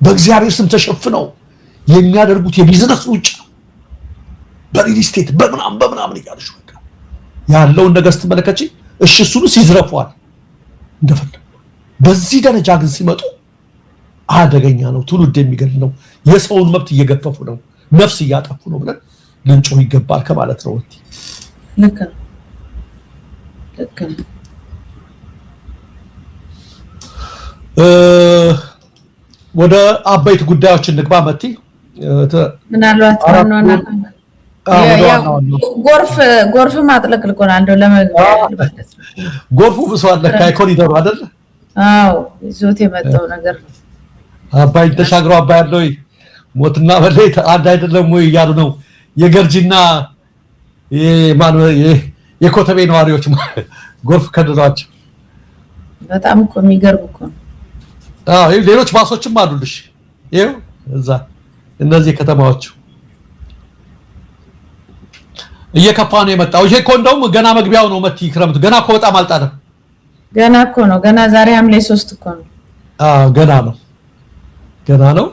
በእግዚአብሔር ስም ተሸፍነው የሚያደርጉት የቢዝነስ ውጭ በሪል ስቴት በምናምን ይያልሽ ያለውን ነገር ስትመለከቺ እሺ እሱን ሲዝረፈዋል እንደፈለ በዚህ ደረጃ ግን ሲመጡ አደገኛ ነው ትውልድ የሚገድል ነው የሰውን መብት እየገፈፉ ነው ነፍስ እያጠፉ ነው ብለን ልንጮህ ይገባል ከማለት ነው ልክ ወደ አበይት ጉዳዮች እንግባ መቲ ምናልባት ጎርፍ ማጥለቅልቆና እንደው ለመግቢያ ማለት ነው ጎርፉ ብሷል ለካይኮሪደሩ አይደል አዎ ይዞት የመጣው ነገር ነው አባይ ተሻግሮ አባይ ያለው ሞትና በሌት አንድ አይደለም ወይ ያሉ ነው የገርጂና የኮተቤ ነዋሪዎች ጎርፍ ከደሏቸው በጣም እኮ የሚገርም እኮ አዎ ሌሎች ባሶችም አሉልሽ ይሄው እዛ እነዚህ ከተማዎች እየከፋ ነው የመጣው ይሄ ኮንዶም ገና መግቢያው ነው መቲ ክረምት ገና እኮ በጣም አልጣለም ገና እኮ ነው ገና ዛሬ ሐምሌ 3 እኮ ነው ገና ነው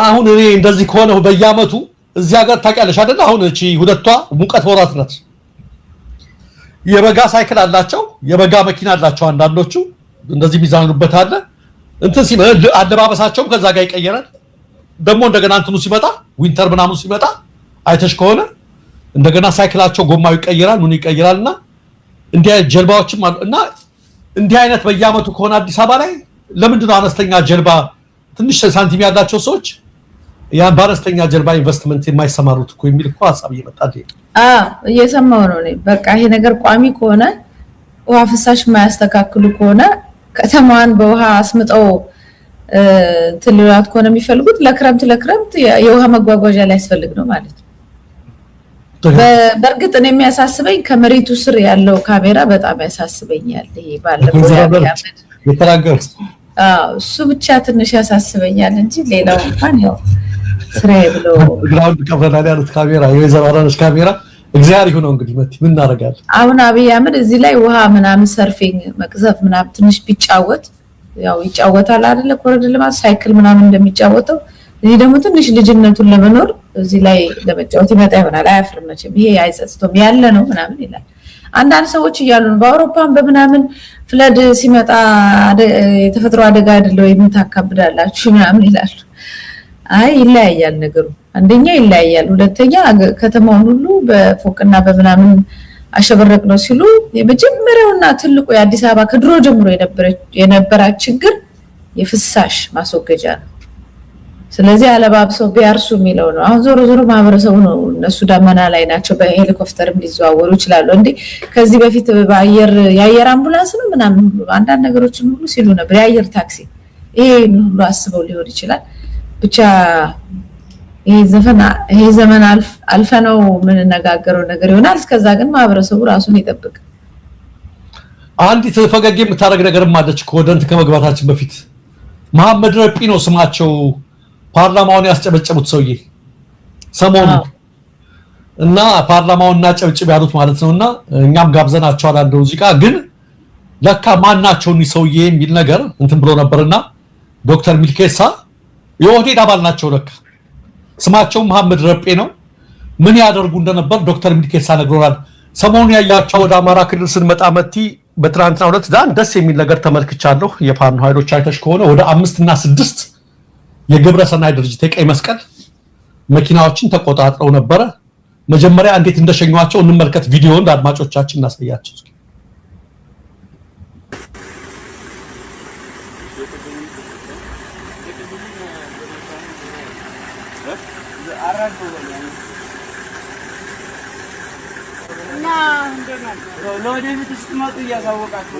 አሁን እኔ እንደዚህ ከሆነ በየአመቱ እዚህ ሀገር ታውቂያለሽ አይደል አሁን እቺ ሁለቷ ሙቀት ወራት ናት የበጋ ሳይክል አላቸው የበጋ መኪና አላቸው አንዳንዶቹ እንደዚህ ሚዛኑበት አለ እንትን ሲመጣ አለባበሳቸው ከዛ ጋር ይቀየራል ደግሞ እንደገና እንትኑ ሲመጣ ዊንተር ምናምን ሲመጣ አይተሽ ከሆነ እንደገና ሳይክላቸው ጎማው ይቀየራል ምን ይቀየራልና እንዲያ ጀልባዎችም እና እንዲህ አይነት በየአመቱ ከሆነ አዲስ አበባ ላይ ለምንድን ነው አነስተኛ ጀልባ ትንሽ ሳንቲም ያላቸው ሰዎች ያን ባለስተኛ ጀልባ ኢንቨስትመንት የማይሰማሩት እኮ የሚል እኮ ሐሳብ ይመጣል እየሰማው ነው እኔ በቃ ይሄ ነገር ቋሚ ከሆነ ውሃ ፍሳሽ የማያስተካክሉ ከሆነ ከተማዋን በውሃ አስምጠው ትልላት ከሆነ የሚፈልጉት ለክረምት የውሃ መጓጓዣ ላይ ያስፈልግ ነው ማለት ነው በእርግጥ እኔ የሚያሳስበኝ ከመሬቱ ስር ያለው ካሜራ በጣም ያሳስበኛል ይሄ ባለፈው የተራገሩ እሱ ብቻ ትንሽ ያሳስበኛል እንጂ ሌላው እንኳን ያው ስራዬ ብሎ ግራውንድ ከፍረናል ያሉት ካሜራ የዘባራነሽ ካሜራ እግዚአብሔር ይሁን እንግዲህ መቲ ምን እናደርጋለን አሁን አብይ አህመድ እዚህ ላይ ውሃ ምናምን ሰርፊንግ መቅዘፍ ምናምን ትንሽ ቢጫወት ያው ይጫወታል አይደለ ኮሪደር ልማት ሳይክል ምናምን እንደሚጫወተው እዚህ ደግሞ ትንሽ ልጅነቱን ለመኖር እዚህ ላይ ለመጫወት ይመጣ ይሆናል አያፍርም መቼም ይሄ አይጸጽቶም ያለ ነው ምናምን ይላል አንዳንድ ሰዎች ይያሉን በአውሮፓም በመናምን ፍለድ ሲመጣ የተፈጥሮ አደጋ አይደለም የምታካብዳላችሁ ምናምን ይላሉ አይ ይለያያል ነገሩ አንደኛ ይለያያል ሁለተኛ ከተማውን ሁሉ በፎቅና በመናምን አሸበረቅ ነው ሲሉ የመጀመሪያውና ትልቁ የአዲስ አበባ ከድሮ ጀምሮ የነበረ ችግር የፍሳሽ ማስወገጃ ነው ስለዚህ አለባብሰው ቢያርሱ የሚለው ነው አሁን ዞሮ ዞሮ ማህበረሰቡ ነው እነሱ ዳመና ላይ ናቸው በሄሊኮፕተርም ሊዘዋወሩ ይችላሉ እንዴ ከዚህ በፊት በአየር የአየር አምቡላንስ ነው ምናምን አንዳንድ ነገሮችን ሁሉ ሲሉ ነበር የአየር ታክሲ ይሄ ሁሉ አስበው ሊሆን ይችላል ብቻ ይሄ ዘመን አልፈነው ምን ነጋገረው ነገር ይሆናል እስከዛ ግን ማህበረሰቡ ራሱን ይጠብቅ አንዲ ተፈገግ የምታረግ ነገር ማለች ኮደንት ከመግባታችን በፊት መሐመድ ረጲ ነው ስማቸው ፓርላማውን ያስጨበጨቡት ሰውዬ ሰሞኑ እና ፓርላማውንና ጨብጭብ ያሉት ማለት ነውና እኛም ጋብዘናቸዋል አንድ ሙዚቃ ግን ለካ ማናቸው ነው ሰውዬ የሚል ነገር እንትን ብሎ ነበርና ዶክተር ሚልኬሳ የኦህዴድ አባል ናቸው ለካ ስማቸው መሐመድ ረጲ ነው ምን ያደርጉ እንደነበር ዶክተር ሚልኬሳ ነግሮናል ሰሞኑ ያያቸው ወደ አማራ ክልል ስንመጣ መቲ በትራንትና ሁለት ዳን ደስ የሚል ነገር ተመልክቻለሁ የፋኖ ኃይሎች አይተሽ ከሆነ ወደ 5 እና 6 የግብረ ሰናይ ድርጅት የቀይ መስቀል መኪናዎችን ተቆጣጥረው ነበር መጀመሪያ እንዴት እንደሸኙዋቸው እንመልከት ቪዲዮውን ለአድማጮቻችን እናሳያቸው ለወደፊት ስትመጡ ያሳወቃችሁ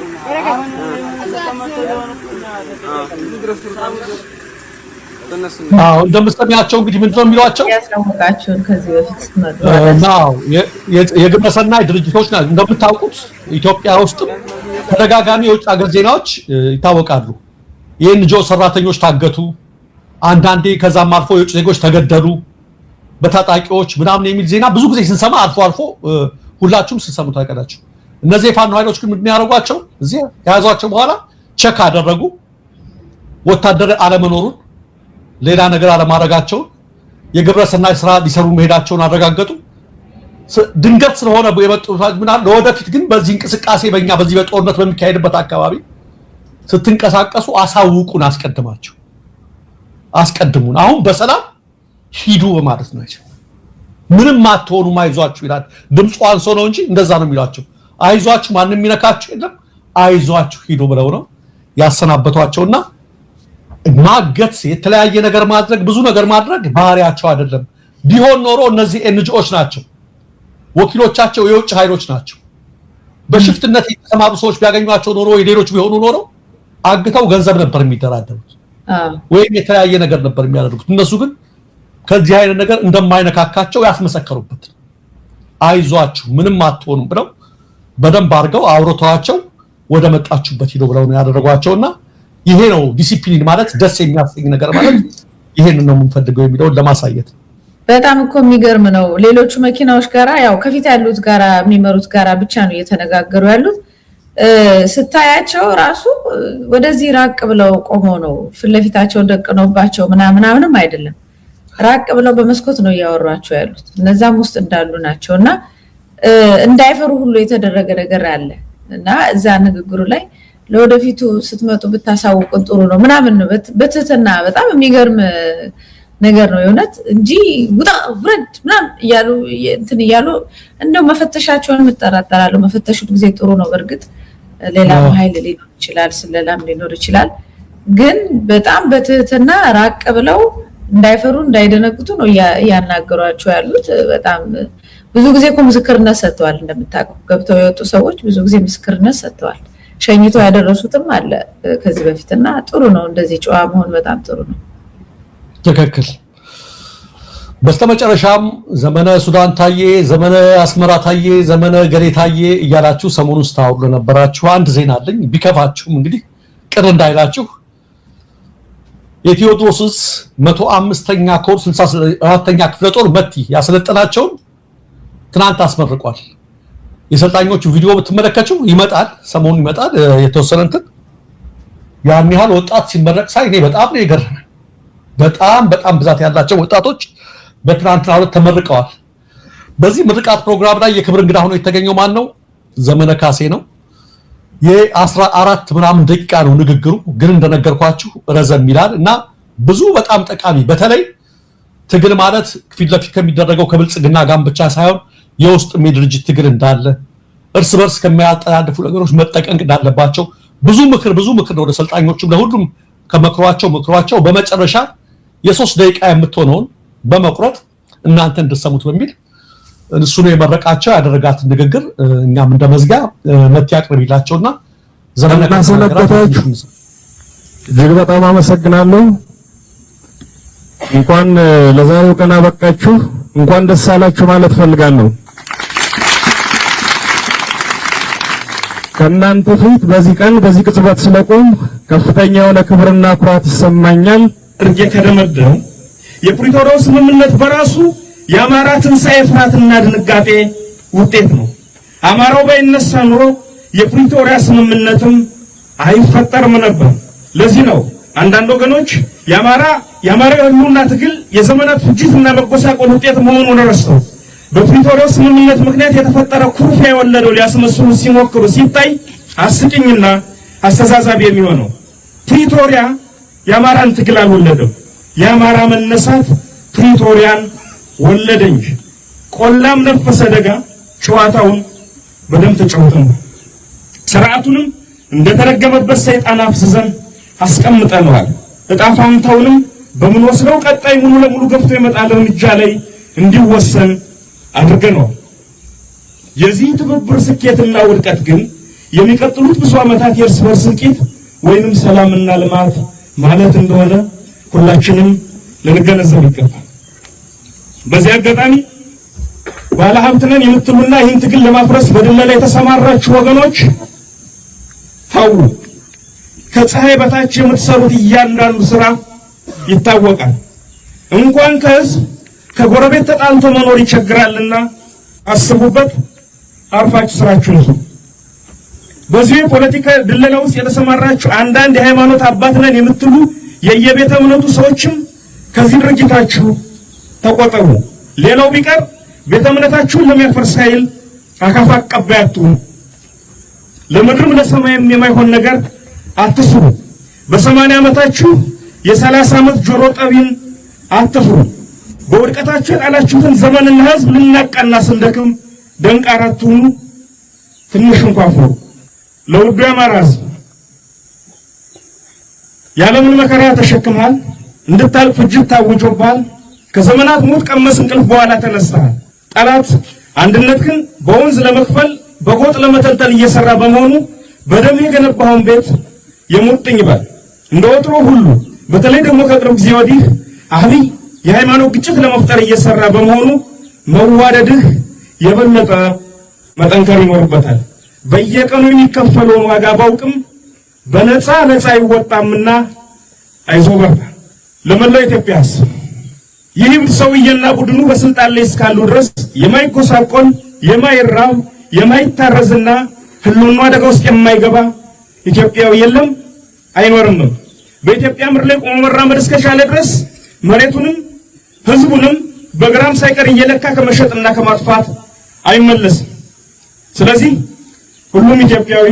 አሁን እንደምትሰሚያቸው እንግዲህ ምንድነው የሚሏቸው ያሳወቃችሁ ከዚህ በፊት ስትመጡ ነው የግብረ ሰናይ ድርጅቶች ናቸው እንደምታውቁት ኢትዮጵያ ውስጥ ተደጋጋሚ የውጭ ሀገር ዜናዎች ይታወቃሉ የኤንጂኦ ሰራተኞች ታገቱ አንዳንዴ ከዛም አልፎ የውጭ ዜጎች ተገደሉ በታጣቂዎች ምናምን የሚል ዜና ብዙ ጊዜ ስንሰማ አልፎ ሁላችሁም ስንሰሙት አይቀራችሁ እነዚህ የፋኖ ኃይሎች ግን ምን ያደርጓቸው እዚህ ያዟቸው በኋላ ቸክ አደረጉ ወታደር አለመኖሩን ሌላ ነገር አለማረጋቸው የግብረ ሰናይ ስራ ሊሰሩ መሄዳቸውን አረጋገጡ ድንገት ስለሆነ የመጡት ምናል ለወደፊት ግን በዚህ እንቅስቃሴ በእኛ በዚህ በጦርነት በሚካሄድበት አካባቢ ስትንቀሳቀሱ አሳውቁን አስቀድሙን አሁን በሰላም ሂዱ ማለት ነው ምንም ማትሆኑ ማይዟችሁ ይላል ድምጹ አንሶ ነው እንጂ እንደዛ ነው የሚሏቸው አይዟችሁ ማንንም የሚነካችሁ የለም አይዟችሁ ሂዱ ብለው ነው ያሰናበቷቸውና ማገት የተለያየ ነገር ማድረግ ብዙ ነገር ማድረግ ባህሪያቸው አይደለም ቢሆን ኖሮ እነዚህ ኤንጂኦዎች ናቸው ወኪሎቻቸው የውጭ ኃይሎች ናቸው በሽፍትነት የተሰማሩ ሰዎች ቢያገኙአቸው ኖሮ የሌሎች ቢሆኑ ኖሮ አግተው ገንዘብ ነበር የሚደራደሩት ወይም የተለያየ ነገር ነበር የሚያደርጉት እነሱ ግን ከዚህ አይነት ነገር እንደማይነካካቸው ያስመሰከሩበት አይዟችሁ ምንም አትሆኑም ብለው በደንብ አርገው አውሮታቸው ወደ መጣችሁበት ሄዶ ብለው ነው ያደረጓቸውና ይሄ ነው ዲሲፕሊን ማለት ደስ የሚያሰኝ ነገር ማለት ይሄን ነው የምንፈልገው የሚለው ለማሳየት በጣም እኮ የሚገርም ነው ሌሎቹ መኪናዎች ጋራ ያው ከፊት ያሉት ጋራ የሚመሩት ጋራ ብቻ ነው እየተነጋገሩ ያሉት ስታያቸው ራሱ ወደዚህ ራቅ ብለው ቆመው ነው ፍለፊታቸው ደቅነውባቸው ምናምንም አይደለም ራቅ ብለው በመስኮት ነው ያወራቸው ያሉት እነዛም ውስጥ እንዳሉ ናቸውና እንዳይፈሩ ሁሉ የተደረገ ነገር አለ እና እዛ ንግግሩ ላይ ለወደፊቱ ስትመጡ ብታሳውቁን ጥሩ ነው ምናምን ነው በትህትና በጣም የሚገርም ነገር ነው የሆነት እንጂ ውጣ ውረድ ምናምን እያሉ እንደው መፈተሻቸውን መጠራጠራለሁ መፈተሹ ጊዜ ጥሩ ነው በርግጥ ሌላ ኃይል ሊኖር ይችላል ስለላም ሊኖር ይችላል ግን በጣም በትህትና ራቅ ብለው እንዳይፈሩ እንዳይደነግጡ ነው ያናገሯቸው ያሉት በጣም ብዙ ጊዜ ምስክርነት ሰጥተዋል እንደምታውቁ ገብተው የወጡ ሰዎች ብዙ ጊዜ ምስክርነት ሰጥተዋል ሸኝተው ያደረሱትም አለ ከዚህ በፊትና ጥሩ ነው እንደዚህ ጨዋ መሆን በጣም ጥሩ ነው ትክክል በስተመጨረሻም ዘመነ ሱዳን ታዬ ዘመነ አስመራ ታዬ ዘመነ ገሌ ታዬ እያላችሁ ሰሞኑን ስታውሉ ነበራችሁ አንድ ዜና አለኝ ቢከፋችሁም እንግዲህ ቅር እንዳይላችሁ የቴዎድሮስስ 105ኛ ኮር 64ኛ ክፍለ ጦር መቲ ያሰለጠናቸው ትናንት አስመርቋል የሰልጣኞቹ ቪዲዮ ብትመለከቱ ይመጣል ሰሞኑን ይመጣል የተወሰነንት ያን ያህል ወጣት ሲመረቅ ሳይ እኔ በጣም ነው የገረመኝ በጣም ብዛት ያላቸው ወጣቶች በትናንትናው ዕለት ተመርቀዋል በዚህ ምርቃት ፕሮግራም ላይ የክብር እንግዳ ሆኖ የተገኘው ማን ነው ዘመነ ካሴ ነው የ14 ምናምን ደቂቃ ነው ንግግሩ ግን እንደነገርኳችሁ ረዘም ይላል እና ብዙ በጣም ጠቃሚ በተለይ ትግል ማለት ፊት ለፊት ከሚደረገው ከብልጽግና ጋር ብቻ ሳይሆን የውስጥ የድርጅት ትግል እንዳለ እርስ በርስ ከሚያጠላልፉ ነገሮች መጠቀቅ እንዳለባቸው ብዙ ምክር ወደ ሰልጣኞቹም ለሁሉም ከመክሯቸው በመጨረሻ የ3 ደቂቃ የምትሆነውን በመቁረጥ እናንተ እንድትሰሙት በሚል እሱ ነው የመረቃቸው ያደረጋትን ንግግር እኛም እንደመዝጋ መት ያቅርብላቸውና ዘመናዊ ስለከታችሁ እጅግ በጣም አመሰግናለሁ። እንኳን ለዛሬው ቀን አበቃችሁ፣ እንኳን ደስ አላችሁ ማለት ፈልጋለሁ። ከእናንተ ፊት በዚህ ቀን በዚህ ቅጽበት ስለቆም ከፍተኛ የሆነ ክብርና ኩራት ይሰማኛል። እርጌ ከደመደም የፕሪቶሪያው ስምምነት በራሱ የአማራ ትንሣኤ ፍርሃትና ድንጋጤ ውጤት ነው። አማራው ባይነሳ ኑሮ የፕሪቶሪያ ስምምነትም አይፈጠርም ነበር። ለዚህ ነው አንዳንድ ወገኖች የአማራ ህልውና ትግል የዘመናት ፍጅትና መጎሳቆል ውጤት መሆኑን ረስተው በፕሪቶሪያው ስምምነት ምክንያት የተፈጠረ ኩርፊያ የወለደው ሊያስመስሉ ሲሞክሩ ሲታይ አስቂኝና አስተዛዛቢ የሚሆነው ፕሪቶሪያ የአማራን ትግል አልወለደም። የአማራ መነሳት ፕሪቶሪያን ወለደ እንጂ ቆላም ነፈሰ ደጋ ጨዋታውን በደም ተጫውተን ስርዓቱንም እንደተረገመበት ሰይጣን አፍስዘን አስቀምጠነዋል። እጣ ፋንታውንም በምንወስደው ቀጣይ ሙሉ ለሙሉ ገፍቶ የመጣል እርምጃ ላይ እንዲወሰን አድርገነዋል። የዚህ ትብብር ስኬትና ውድቀት ግን የሚቀጥሉት ብዙ ዓመታት የእርስ በርስ እልቂት ወይንም ሰላምና ልማት ማለት እንደሆነ ሁላችንም ልንገነዘብ ይገባል። በዚህ አጋጣሚ ባለሀብት ነን የምትሉና ይህን ትግል ለማፍረስ በድለላ የተሰማራችሁ ወገኖች ታው ከፀሐይ በታች የምትሰሩት እያንዳንዱ ስራ ይታወቃል። እንኳን ከህዝብ ከጎረቤት ተጣልቶ መኖር ይቸግራልና አስቡበት፣ አርፋችሁ ስራችሁን ስሩ። በዚህ ፖለቲካ ድለላ ውስጥ የተሰማራችሁ አንዳንድ የሃይማኖት አባት ነን የምትሉ የየቤተ እምነቱ ሰዎችም ከዚህ ድርጊታችሁ ተቆጠቡ። ሌላው ቢቀር ቤተ እምነታችሁን ለሚያፈርስ ኃይል አካፋ አቀባይ አትሁኑ። ለምድርም ለሰማይም የማይሆን ነገር አትስሩ። በ80 ዓመታችሁ የ30 ዓመት ጆሮ ጠቢን አትፍሩ። በውድቀታችሁ የጣላችሁትን ዘመንና ህዝብ ልናቃና ስንደክም ደንቃራ አትሁኑ። ትንሽ እንኳን ፍሩ። ለውዱ የአማራ ህዝብ ያለምን መከራ ተሸክመሃል። እንድታልፍ እጅግ ታውጆብሃል። ከዘመናት ሞት ቀመስ እንቅልፍ በኋላ ተነስተሃል። ጠላት አንድነትህን በወንዝ ለመክፈል በጎጥ ለመተልተል እየሰራ በመሆኑ በደም የገነባውን ቤት የሙጥኝ ይባል። እንደ ወትሮ ሁሉ በተለይ ደግሞ ከቅርብ ጊዜ ወዲህ አብይ የሃይማኖት ግጭት ለመፍጠር እየሰራ በመሆኑ መዋደድህ የበለጠ መጠንከር ይኖርበታል። በየቀኑ የሚከፈለውን ዋጋ ባውቅም በነፃ ይወጣምና አይዞህ በርታ። ለመላው ኢትዮጵያስ ይህ ሰውዬና ቡድኑ በስልጣን ላይ እስካሉ ድረስ የማይጎሳቆል የማይራብ የማይታረዝና ህልውና አደጋ ውስጥ የማይገባ ኢትዮጵያዊ የለም አይኖርም። በኢትዮጵያ ምድር ላይ ቆሞ መራመድ እስከቻለ ድረስ መሬቱንም ህዝቡንም በግራም ሳይቀር እየለካ ከመሸጥና ከማጥፋት አይመለስም። ስለዚህ ሁሉም ኢትዮጵያዊ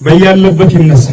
በያለበት ይነሳ።